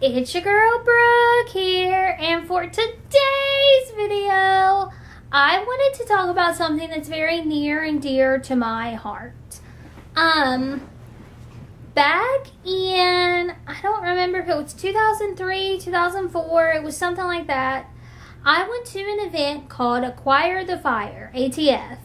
It's your girl Brooke here, and for today's video, I wanted to talk about something that's very near and dear to my heart. Back in, I don't remember if it was 2003, 2004, it was something like that. I went to an event called Acquire the Fire, ATF.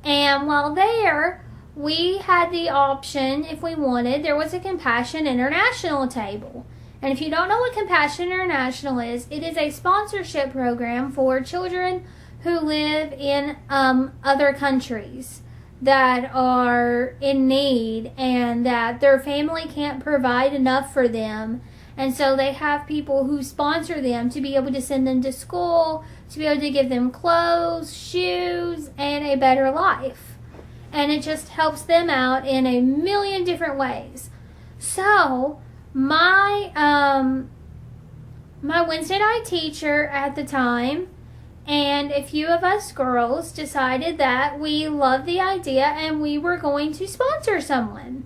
And while there, we had the option, if we wanted, there was a Compassion International table. And if you don't know what Compassion International is, it is a sponsorship program for children who live in other countries that are in need and that their family can't provide enough for them. And so they have people who sponsor them to be able to send them to school, to be able to give them clothes, shoes, and a better life. And it just helps them out in a million different ways. So, my Wednesday night teacher at the time and a few of us girls decided that we loved the idea and we were going to sponsor someone.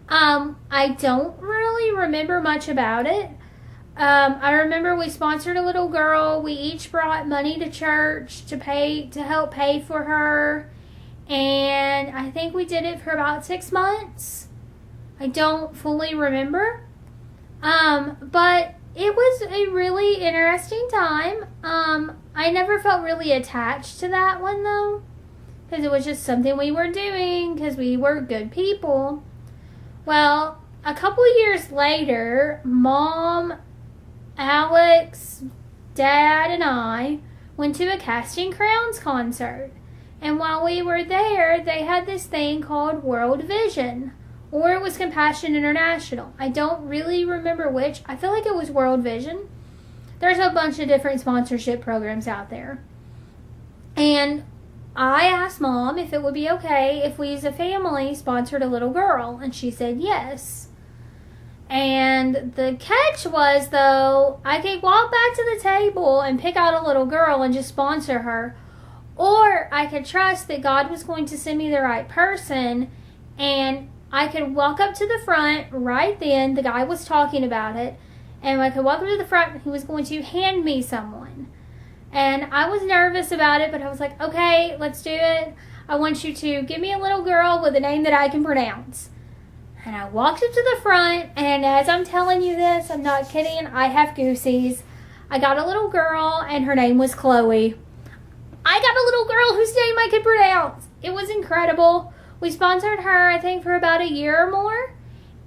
I don't really remember much about it. I remember we sponsored a little girl. We each brought money to church to help pay for her. And I think we did it for about 6 months. I don't fully remember. But it was a really interesting time. I never felt really attached to that one though, because it was just something we were doing because we were good people. Well, a couple of years later, Mom, Alex, Dad, and I went to a Casting Crowns concert. And while we were there, they had this thing called World Vision. Or it was Compassion International. I don't really remember which. I feel like it was World Vision. There's a bunch of different sponsorship programs out there. And I asked Mom if it would be okay if we as a family sponsored a little girl. And she said yes. And the catch was, though, I could walk back to the table and pick out a little girl and just sponsor her. Or I could trust that God was going to send me the right person, and I could walk up to the front right then. The guy was talking about it, and I could walk up to the front and he was going to hand me someone. And I was nervous about it, but I was like, okay, let's do it. I want you to give me a little girl with a name that I can pronounce. And I walked up to the front, and as I'm telling you this, I'm not kidding, I have goosies. I got a little girl, and her name was Chloe. I got a little girl whose name I could pronounce. It was incredible. We sponsored her, I think, for about a year or more.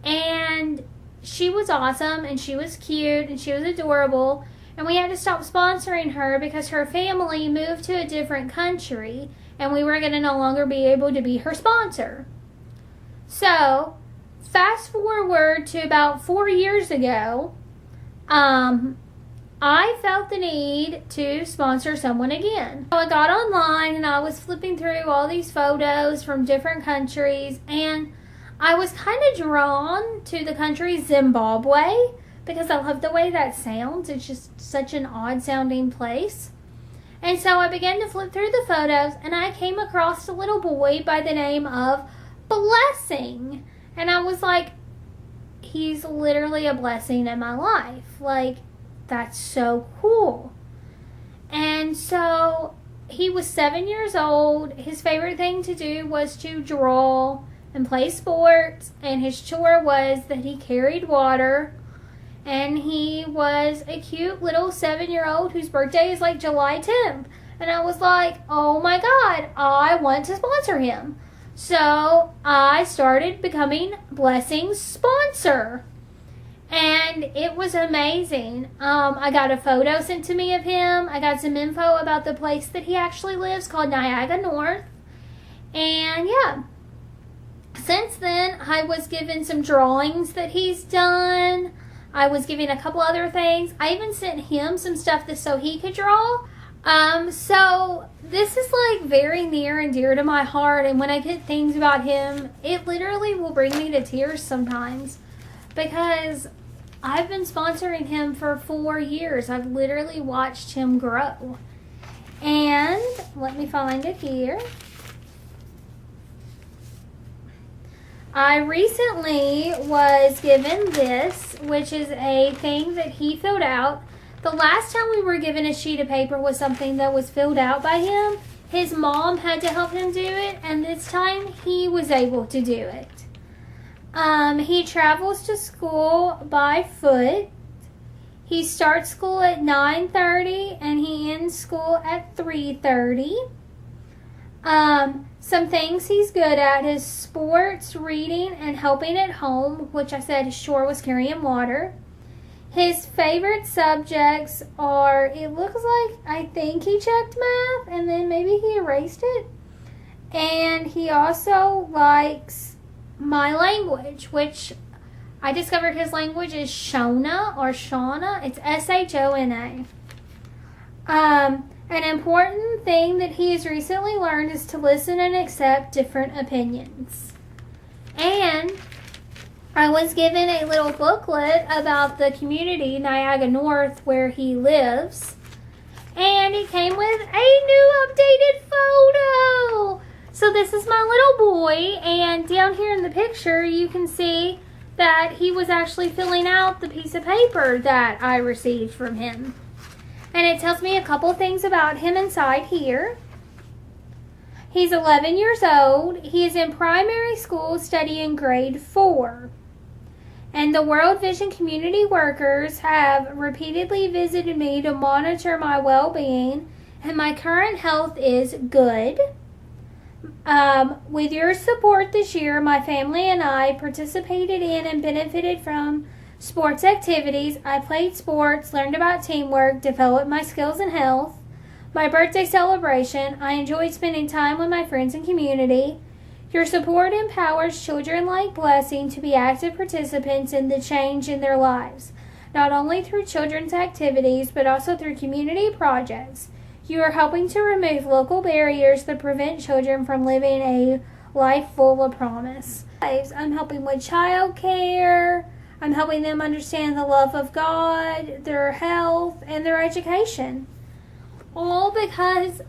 And she was awesome, and she was cute, and she was adorable. And we had to stop sponsoring her because her family moved to a different country, and we were going to no longer be able to be her sponsor. So, fast forward to about 4 years ago, I felt the need to sponsor someone again. So I got online and I was flipping through all these photos from different countries, and I was kind of drawn to the country Zimbabwe because I love the way that sounds. It's just such an odd sounding place. And so I began to flip through the photos, and I came across a little boy by the name of Blessing. And I was like, he's literally a blessing in my life. Like, that's so cool. And so he was 7 years old. His favorite thing to do was to draw and play sports. And his chore was that he carried water. And he was a cute little 7-year-old whose birthday is like July 10th. And I was like, oh my God, I want to sponsor him. So I started becoming Blessing's sponsor. And it was amazing. I got a photo sent to me of him. I got some info about the place that he actually lives called Niagara North. And yeah, since then I was given some drawings that he's done. I was given a couple other things. I even sent him some stuff so he could draw. So this is like very near and dear to my heart. And when I get things about him, it literally will bring me to tears sometimes. Because I've been sponsoring him for 4 years. I've literally watched him grow. And let me find it here. I recently was given this, which is a thing that he filled out. The last time we were given a sheet of paper was something that was filled out by him. His mom had to help him do it, and this time he was able to do it. He travels to school by foot. He starts school at 9:30 and he ends school at 3:30. Some things he's good at is sports, reading, and helping at home, which I said sure was carrying water. His favorite subjects are, it looks like, I think he checked math and then maybe he erased it. And he also likes my language, which I discovered his language is Shona or Shauna. It's Shona. An important thing that he has recently learned is to listen and accept different opinions. And I was given a little booklet about the community, Niagara North, where he lives. And it came with a new updated photo. So this is my little boy, and down here in the picture you can see that he was actually filling out the piece of paper that I received from him. And it tells me a couple things about him inside here. He's 11 years old. He is in primary school studying grade 4. And the World Vision community workers have repeatedly visited me to monitor my well-being, and my current health is good. With your support this year, my family and I participated in and benefited from sports activities. I played sports, learned about teamwork, developed my skills in health. My birthday celebration, I enjoyed spending time with my friends and community. Your support empowers children like Blessing to be active participants in the change in their lives, not only through children's activities, but also through community projects. You are helping to remove local barriers that prevent children from living a life full of promise. I'm helping with child care. I'm helping them understand the love of God, their health, and their education. All because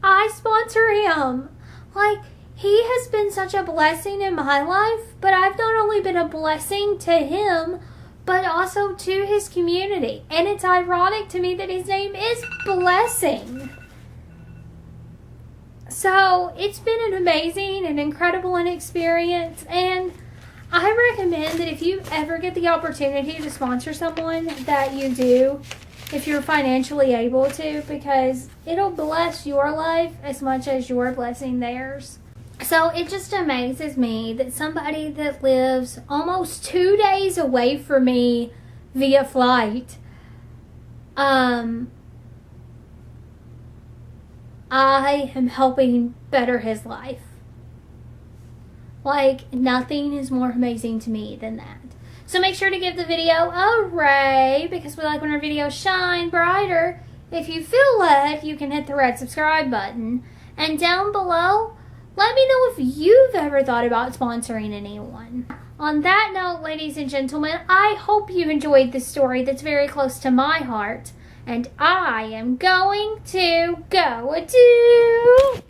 I sponsor him. Like, he has been such a blessing in my life, but I've not only been a blessing to him, but also to his community. And it's ironic to me that his name is Blessing. So it's been an amazing and incredible experience, and I recommend that if you ever get the opportunity to sponsor someone, that you do, if you're financially able to, because it'll bless your life as much as you're blessing theirs. So it just amazes me that somebody that lives almost 2 days away from me via flight, I am helping better his life. Like, nothing is more amazing to me than that. So make sure to give the video a ray, because we like when our videos shine brighter. If you feel led, you can hit the red subscribe button. And down below, let me know if you've ever thought about sponsoring anyone. On that note, ladies and gentlemen, I hope you enjoyed this story that's very close to my heart. And I am going to go do